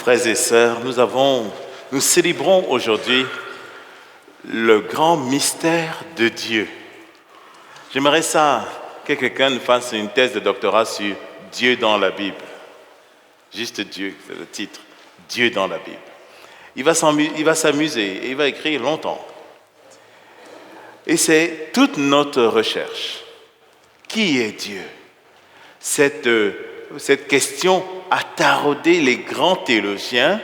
Frères et sœurs, nous célébrons aujourd'hui le grand mystère de Dieu. J'aimerais que quelqu'un nous fasse une thèse de doctorat sur Dieu dans la Bible. Juste Dieu, c'est le titre. Dieu dans la Bible. Il va s'amuser et il va écrire longtemps. Et c'est toute notre recherche. Qui est Dieu? Cette question a taraudé les grands théologiens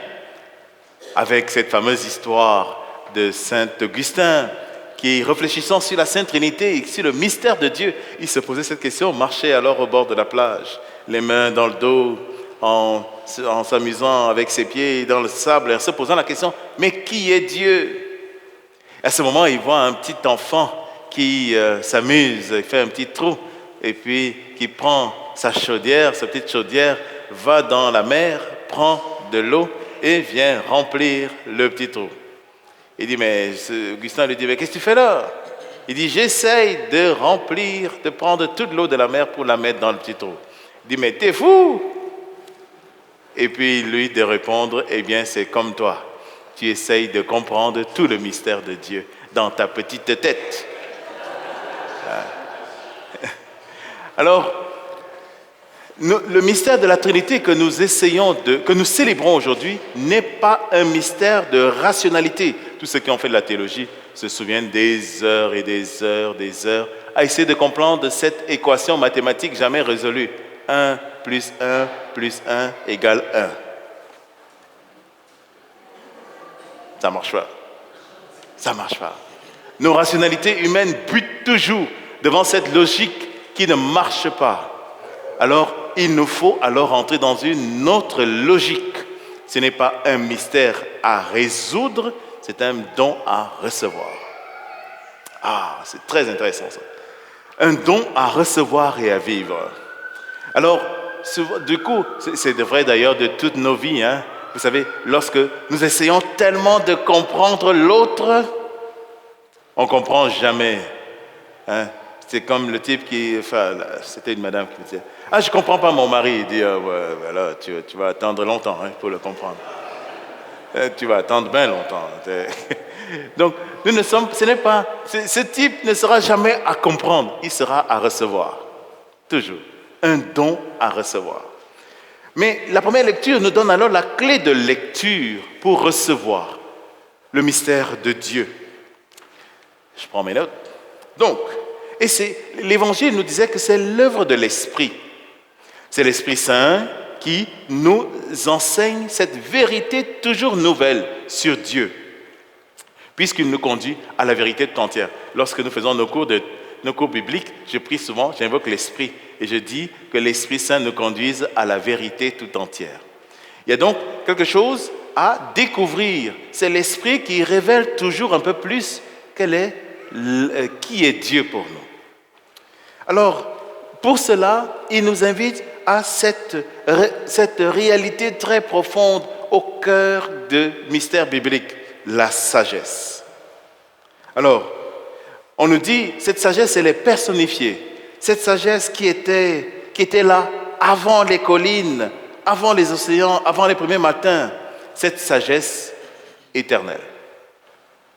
avec cette fameuse histoire de Saint Augustin qui, réfléchissant sur la Sainte Trinité et sur le mystère de Dieu, il se posait cette question, marchait alors au bord de la plage, les mains dans le dos, en s'amusant avec ses pieds dans le sable, en se posant la question, mais qui est Dieu? À ce moment, il voit un petit enfant qui s'amuse, il fait un petit trou, et puis qui prend sa chaudière, sa petite chaudière, va dans la mer, prend de l'eau et vient remplir le petit trou. Il dit, Augustin lui dit, mais qu'est-ce que tu fais là? Il dit, j'essaye de prendre toute l'eau de la mer pour la mettre dans le petit trou. Il dit, mais t'es fou? Et puis lui de répondre, eh bien c'est comme toi. Tu essayes de comprendre tout le mystère de Dieu dans ta petite tête. Alors, le mystère de la Trinité que nous célébrons aujourd'hui n'est pas un mystère de rationalité. Tous ceux qui ont fait de la théologie se souviennent des heures et des heures à essayer de comprendre cette équation mathématique jamais résolue. 1 plus 1 plus 1 égale 1. Ça ne marche pas. Ça ne marche pas. Nos rationalités humaines butent toujours devant cette logique qui ne marche pas. Alors, il nous faut alors entrer dans une autre logique. Ce n'est pas un mystère à résoudre, c'est un don à recevoir. Ah, c'est très intéressant ça. Un don à recevoir et à vivre. Alors, du coup, c'est vrai d'ailleurs de toutes nos vies. Hein. Vous savez, lorsque nous essayons tellement de comprendre l'autre, on ne comprend jamais. Hein. C'est comme le type c'était une madame qui me disait, « Ah, je ne comprends pas mon mari. » Il dit, ouais, voilà, tu vas attendre longtemps pour le comprendre. Tu vas attendre bien longtemps. Donc, ce type ne sera jamais à comprendre, il sera à recevoir. Toujours. Un don à recevoir. Mais la première lecture nous donne alors la clé de lecture pour recevoir le mystère de Dieu. Je prends mes notes. Donc, l'Évangile nous disait que c'est l'œuvre de l'Esprit. C'est l'Esprit Saint qui nous enseigne cette vérité toujours nouvelle sur Dieu, puisqu'il nous conduit à la vérité tout entière. Lorsque nous faisons nos cours bibliques, je prie souvent, j'invoque l'Esprit et je dis que l'Esprit Saint nous conduise à la vérité tout entière. Il y a donc quelque chose à découvrir. C'est l'Esprit qui révèle toujours un peu plus qui est Dieu pour nous. Alors, pour cela, il nous invite à cette réalité très profonde au cœur du mystère biblique, la sagesse. Alors, on nous dit, cette sagesse, elle est personnifiée. Cette sagesse qui était là avant les collines, avant les océans, avant les premiers matins. Cette sagesse éternelle.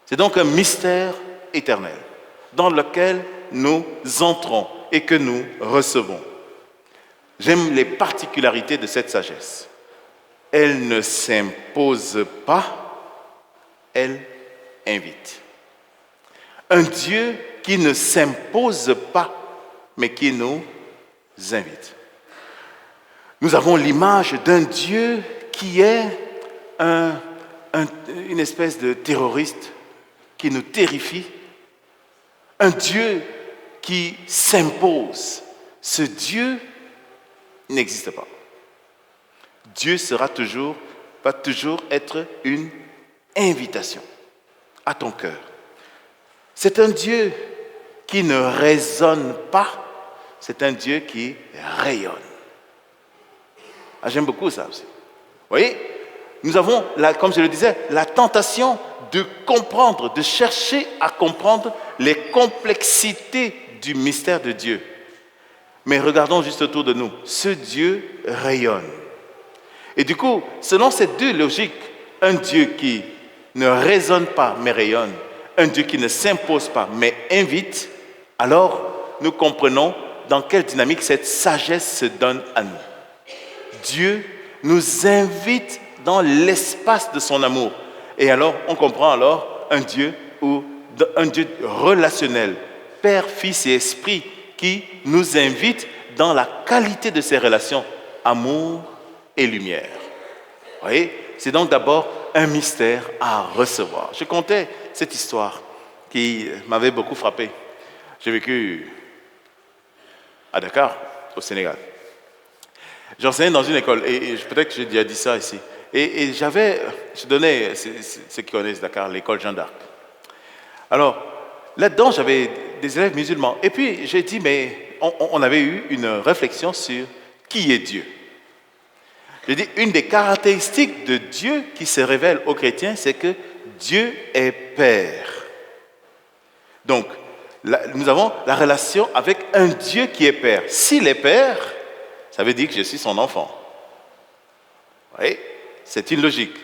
C'est donc un mystère éternel dans lequel nous entrons et que nous recevons. J'aime les particularités de cette sagesse. Elle ne s'impose pas, elle invite. Un Dieu qui ne s'impose pas, mais qui nous invite. Nous avons l'image d'un Dieu qui est une espèce de terroriste qui nous terrifie. Un Dieu qui s'impose. Ce Dieu n'existe pas. Dieu va toujours être une invitation à ton cœur. C'est un Dieu qui ne raisonne pas, c'est un Dieu qui rayonne. Ah, j'aime beaucoup ça aussi. Vous voyez, nous avons, comme je le disais, la tentation de comprendre, de chercher à comprendre les complexités du mystère de Dieu. Mais regardons juste autour de nous. Ce Dieu rayonne. Et du coup, selon ces deux logiques, un Dieu qui ne raisonne pas mais rayonne, un Dieu qui ne s'impose pas mais invite, alors nous comprenons dans quelle dynamique cette sagesse se donne à nous. Dieu nous invite dans l'espace de son amour. Et alors, on comprend alors un Dieu relationnel, Père, Fils et Esprit, qui nous invite dans la qualité de ces relations, amour et lumière. Vous voyez, c'est donc d'abord un mystère à recevoir. Je comptais cette histoire qui m'avait beaucoup frappé. J'ai vécu à Dakar, au Sénégal. J'enseignais dans une école, et peut-être que j'ai déjà dit ça ici. Et je donnais, ceux qui connaissent Dakar, l'école Jeanne d'Arc. Alors, là-dedans, j'avais des élèves musulmans. Et puis, j'ai dit, mais on avait eu une réflexion sur qui est Dieu. J'ai dit, une des caractéristiques de Dieu qui se révèle aux chrétiens, c'est que Dieu est Père. Donc, nous avons la relation avec un Dieu qui est Père. S'il est Père, ça veut dire que je suis son enfant. Vous voyez, c'est une logique.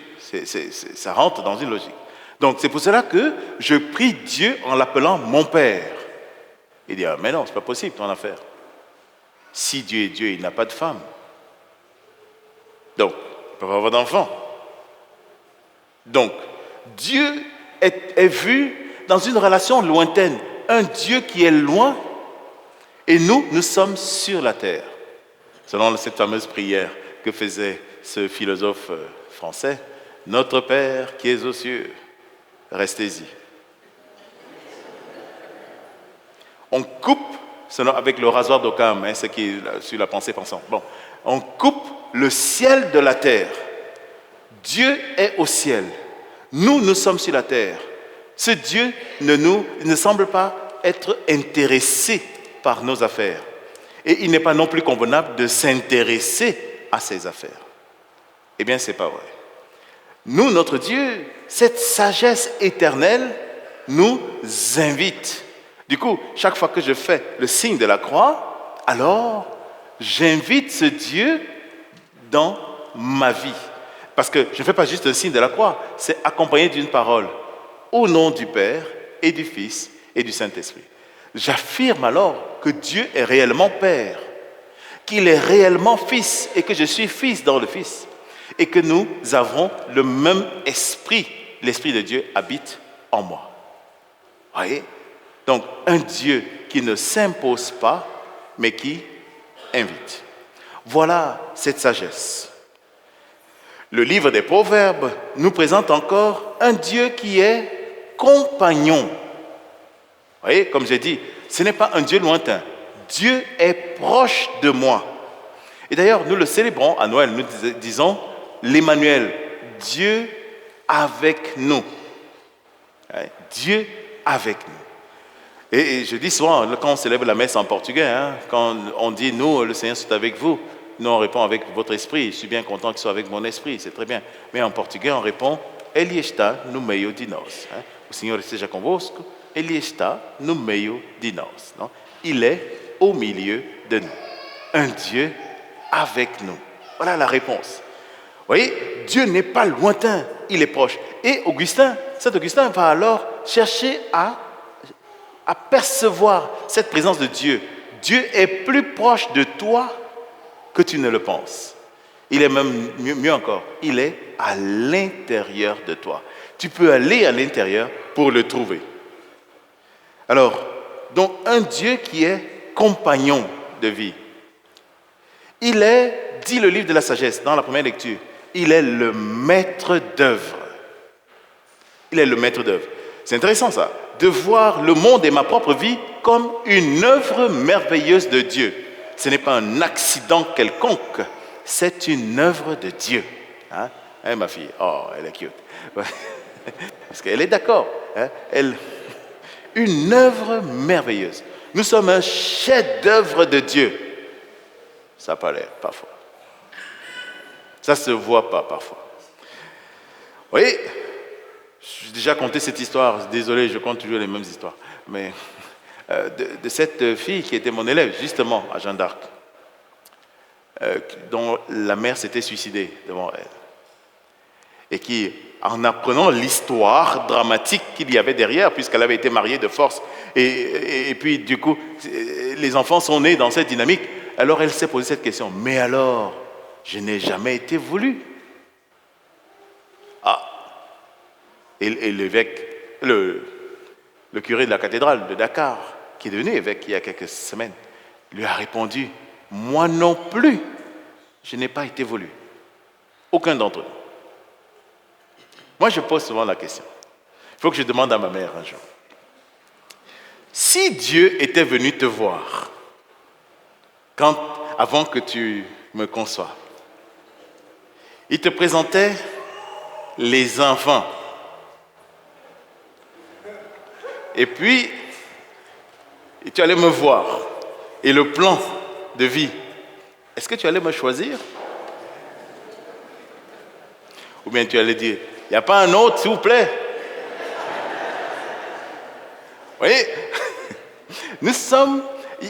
Ça rentre dans une logique. Donc, c'est pour cela que je prie Dieu en l'appelant mon Père. Il dit, ah, mais non, c'est pas possible ton affaire. Si Dieu est Dieu, il n'a pas de femme. Donc, il ne peut pas avoir d'enfant. Donc, Dieu est vu dans une relation lointaine. Un Dieu qui est loin et nous sommes sur la terre. Selon cette fameuse prière que faisait ce philosophe français, « Notre Père qui es aux cieux, restez-y. » On coupe, avec le rasoir d'Occam, ce qui est sur la pensée pensante. Bon, on coupe le ciel de la terre. Dieu est au ciel. Nous sommes sur la terre. Ce Dieu ne semble pas être intéressé par nos affaires. Et il n'est pas non plus convenable de s'intéresser à ses affaires. Eh bien, ce n'est pas vrai. Nous, notre Dieu, cette sagesse éternelle nous invite. Du coup, chaque fois que je fais le signe de la croix, alors j'invite ce Dieu dans ma vie. Parce que je ne fais pas juste le signe de la croix, c'est accompagné d'une parole. Au nom du Père et du Fils et du Saint-Esprit. J'affirme alors que Dieu est réellement Père, qu'il est réellement Fils et que je suis Fils dans le Fils. Et que nous avons le même esprit. L'Esprit de Dieu habite en moi. Vous voyez? Donc, un Dieu qui ne s'impose pas, mais qui invite. Voilà cette sagesse. Le livre des Proverbes nous présente encore un Dieu qui est compagnon. Vous voyez, comme j'ai dit, ce n'est pas un Dieu lointain. Dieu est proche de moi. Et d'ailleurs, nous le célébrons à Noël. Nous disons l'Emmanuel, Dieu avec nous. Dieu avec nous. Et je dis souvent, quand on célèbre la messe en portugais, quand on dit « Nous, le Seigneur, c'est avec vous », nous, on répond avec votre esprit. Je suis bien content qu'il soit avec mon esprit, c'est très bien. Mais en portugais, on répond « Ele está no meio de nós ». O Senhor esteja convosco, Ele está no meio de nós. Non? Il est au milieu de nous. Un Dieu avec nous. Voilà la réponse. Vous voyez, Dieu n'est pas lointain, il est proche. Et Saint Augustin va alors chercher à percevoir cette présence de Dieu. Dieu est plus proche de toi que tu ne le penses. Il est même mieux encore, il est à l'intérieur de toi. Tu peux aller à l'intérieur pour le trouver. Alors, donc un Dieu qui est compagnon de vie. Il est, dit le livre de la sagesse dans la première lecture, il est le maître d'œuvre. Il est le maître d'œuvre. C'est intéressant ça, de voir le monde et ma propre vie comme une œuvre merveilleuse de Dieu. Ce n'est pas un accident quelconque, c'est une œuvre de Dieu. Hein, ma fille, oh, elle est cute. Parce qu'elle est d'accord. Une œuvre merveilleuse. Nous sommes un chef-d'œuvre de Dieu. Ça n'a pas l'air, parfois. Ça ne se voit pas, parfois. Vous voyez, j'ai déjà conté cette histoire. Désolé, je compte toujours les mêmes histoires. Mais de cette fille qui était mon élève, justement, à Jeanne d'Arc. dont la mère s'était suicidée devant elle. Et qui, en apprenant l'histoire dramatique qu'il y avait derrière, puisqu'elle avait été mariée de force, et puis du coup, les enfants sont nés dans cette dynamique, alors elle s'est posé cette question. Mais alors, je n'ai jamais été voulu. Ah, et l'évêque, le curé de la cathédrale de Dakar, qui est devenu évêque il y a quelques semaines, lui a répondu, moi non plus, je n'ai pas été voulu. Aucun d'entre eux. Moi, je pose souvent la question. Il faut que je demande à ma mère un jour. Si Dieu était venu te voir, avant que tu me conçoives, il te présentait les enfants. Et puis, tu allais me voir. Et le plan de vie, est-ce que tu allais me choisir? Ou bien tu allais dire, il n'y a pas un autre, s'il vous plaît? Vous voyez,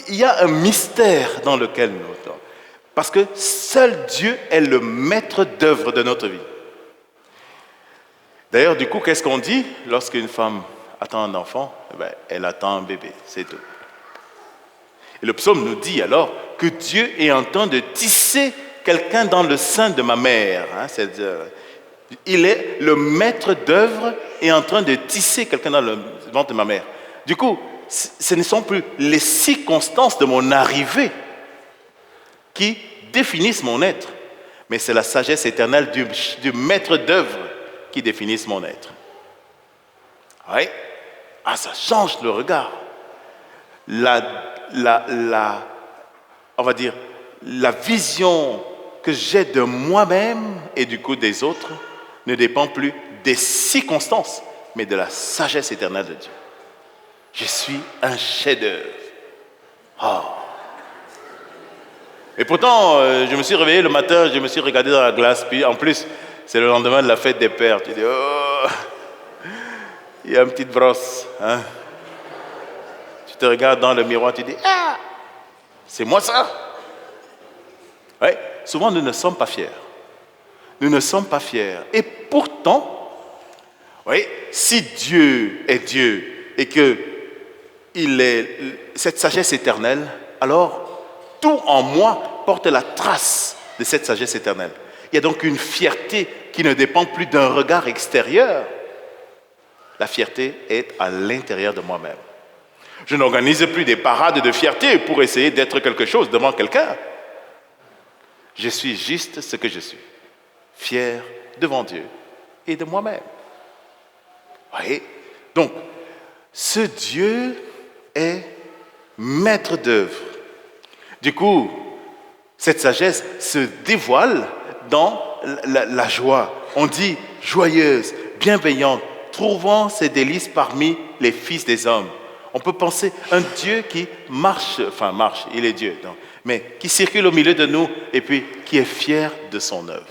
il y a un mystère dans lequel nous sommes. Parce que seul Dieu est le maître d'œuvre de notre vie. D'ailleurs, du coup, qu'est-ce qu'on dit lorsqu'une femme attend un enfant? Elle attend un bébé, c'est tout. Et le psaume nous dit alors que Dieu est en train de tisser quelqu'un dans le sein de ma mère. Il est le maître d'œuvre et en train de tisser quelqu'un dans le ventre de ma mère. Du coup, ce ne sont plus les circonstances de mon arrivée qui définissent mon être, mais c'est la sagesse éternelle du maître d'œuvre qui définissent mon être. Oui. Ah, ça change le regard. On va dire, la vision que j'ai de moi-même et du coup des autres ne dépend plus des circonstances, mais de la sagesse éternelle de Dieu. Je suis un chef-d'œuvre. Oh. Et pourtant, je me suis réveillé le matin, je me suis regardé dans la glace, puis en plus, c'est le lendemain de la fête des pères. Tu dis, oh, il y a une petite brosse. Hein? Tu te regardes dans le miroir, tu dis, ah, c'est moi ça. Ouais, souvent, nous ne sommes pas fiers. Nous ne sommes pas fiers. Et pourtant, oui, si Dieu est Dieu et qu'il est cette sagesse éternelle, alors tout en moi porte la trace de cette sagesse éternelle. Il y a donc une fierté qui ne dépend plus d'un regard extérieur. La fierté est à l'intérieur de moi-même. Je n'organise plus des parades de fierté pour essayer d'être quelque chose devant quelqu'un. Je suis juste ce que je suis, fier devant Dieu et de moi-même. Vous voyez? Donc, ce Dieu est maître d'œuvre. Du coup, cette sagesse se dévoile dans la joie. On dit joyeuse, bienveillante, trouvant ses délices parmi les fils des hommes. On peut penser un Dieu qui marche, il est Dieu, donc, mais qui circule au milieu de nous et puis qui est fier de son œuvre.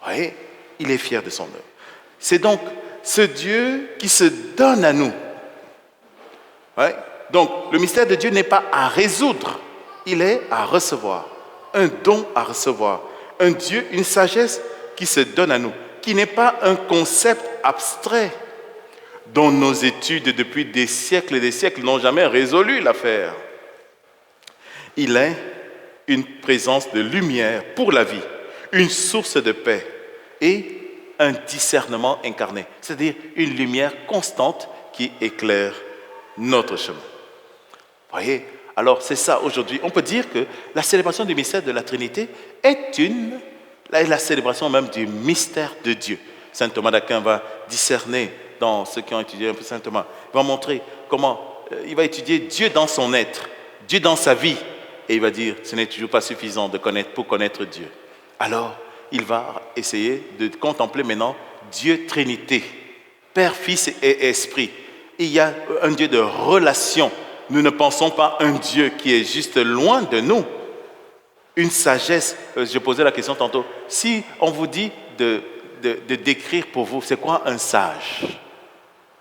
Vous voyez? Il est fier de son œuvre. C'est donc ce Dieu qui se donne à nous. Ouais. Donc, le mystère de Dieu n'est pas à résoudre, il est à recevoir. Un don à recevoir. Un Dieu, une sagesse qui se donne à nous, qui n'est pas un concept abstrait dont nos études depuis des siècles et des siècles n'ont jamais résolu l'affaire. Il est une présence de lumière pour la vie, une source de paix et un discernement incarné, c'est-à-dire une lumière constante qui éclaire notre chemin. Vous voyez? Alors c'est ça aujourd'hui. On peut dire que la célébration du mystère de la Trinité est la célébration même du mystère de Dieu. Saint Thomas d'Aquin va discerner dans ceux qui ont étudié un peu Saint Thomas. Il va montrer comment il va étudier Dieu dans son être, Dieu dans sa vie. Et il va dire, ce n'est toujours pas suffisant pour connaître Dieu. Alors, il va essayer de contempler maintenant Dieu Trinité, Père, Fils et Esprit. Il y a un Dieu de relation. Nous ne pensons pas un Dieu qui est juste loin de nous. Une sagesse, je posais la question tantôt, si on vous dit de décrire pour vous, c'est quoi un sage?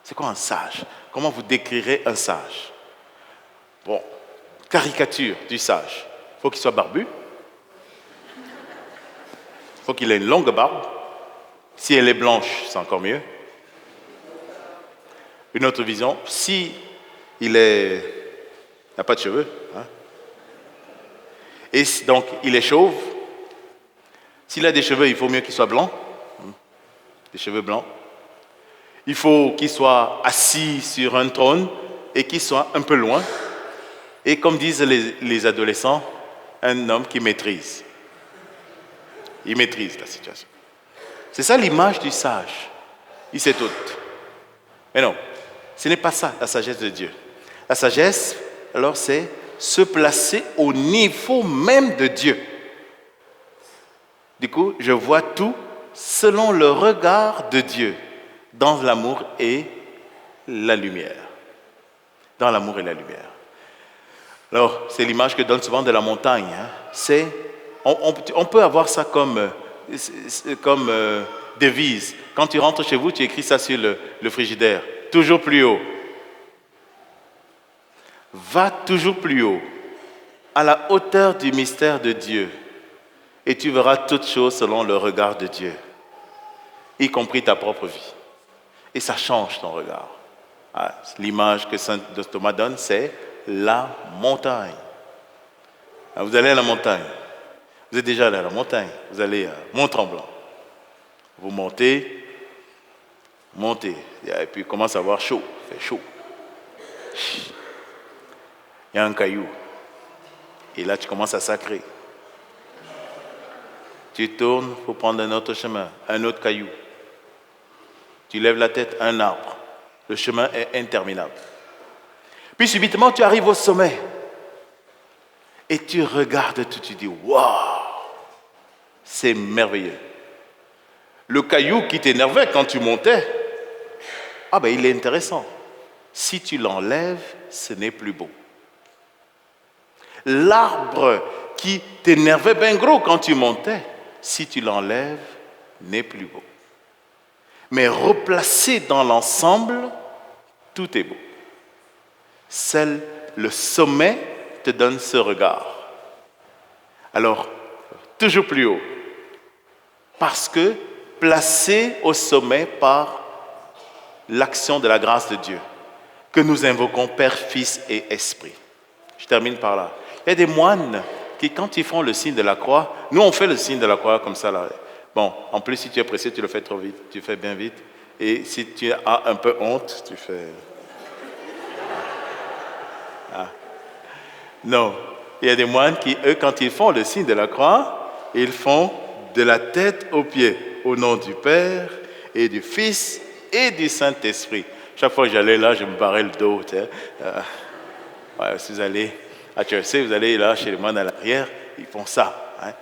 C'est quoi un sage? Comment vous décrirez un sage? Bon, caricature du sage. Il faut qu'il soit barbu, faut qu'il ait une longue barbe. Si elle est blanche, c'est encore mieux. Une autre vision, si il n'a pas de cheveux, hein. Et donc il est chauve. S'il a des cheveux, il faut mieux qu'il soit blanc, des cheveux blancs. Il faut qu'il soit assis sur un trône et qu'il soit un peu loin. Et comme disent les adolescents, un homme qui maîtrise. Il maîtrise la situation. C'est ça l'image du sage. Il sait tout. Mais non, ce n'est pas ça la sagesse de Dieu. La sagesse, alors, c'est se placer au niveau même de Dieu. Du coup, je vois tout selon le regard de Dieu, dans l'amour et la lumière. Dans l'amour et la lumière. Alors, c'est l'image que donne souvent de la montagne. Hein. On peut avoir ça comme devise. Quand tu rentres chez vous, tu écris ça sur le frigidaire. Toujours plus haut. Va toujours plus haut, à la hauteur du mystère de Dieu, et tu verras toutes choses selon le regard de Dieu, y compris ta propre vie. Et ça change ton regard. L'image que saint Thomas donne, c'est la montagne. Vous allez à la montagne. Vous êtes déjà allé à la montagne. Vous allez à Mont-Tremblant. Vous montez, et puis il commence à avoir chaud. Il fait chaud. Il y a un caillou. Et là, tu commences à sacrer. Tu tournes pour prendre un autre chemin, un autre caillou. Tu lèves la tête, un arbre. Le chemin est interminable. Puis subitement, tu arrives au sommet. Et tu regardes tout, tu dis, waouh, c'est merveilleux. Le caillou qui t'énervait quand tu montais, il est intéressant. Si tu l'enlèves, ce n'est plus beau. L'arbre qui t'énervait bien gros quand tu montais, si tu l'enlèves, n'est plus beau. Mais replacé dans l'ensemble, tout est beau. Seul le sommet te donne ce regard. Alors, toujours plus haut. Parce que placé au sommet par l'action de la grâce de Dieu, que nous invoquons Père, Fils et Esprit. Je termine par là. Il y a des moines qui, quand ils font le signe de la croix, nous on fait le signe de la croix comme ça là. Bon, en plus si tu es pressé, tu le fais trop vite, tu fais bien vite. Et si tu as un peu honte, tu fais... Non, il y a des moines qui, eux, quand ils font le signe de la croix, ils font de la tête aux pieds, au nom du Père et du Fils et du Saint-Esprit. Chaque fois que j'allais là, je me barrais le dos. Si vous allez à Chelsea, vous allez là chez les moines à l'arrière, ils font ça. Hein.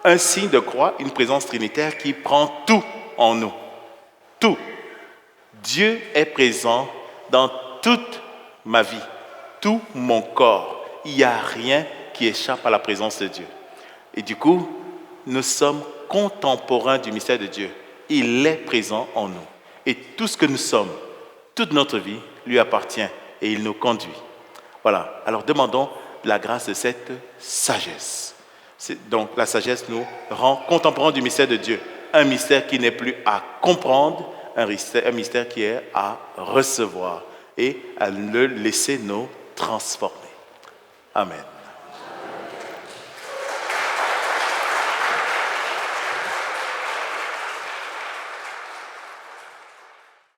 Un signe de croix, une présence trinitaire qui prend tout en nous. Tout. Dieu est présent dans toute ma vie, tout mon corps. Il n'y a rien qui échappe à la présence de Dieu. Et du coup, nous sommes contemporains du mystère de Dieu. Il est présent en nous. Et tout ce que nous sommes, toute notre vie, lui appartient et il nous conduit. Voilà. Alors demandons la grâce de cette sagesse. Donc la sagesse nous rend contemporains du mystère de Dieu. Un mystère qui n'est plus à comprendre, un mystère qui est à recevoir et à le laisser nous transformer. Amen.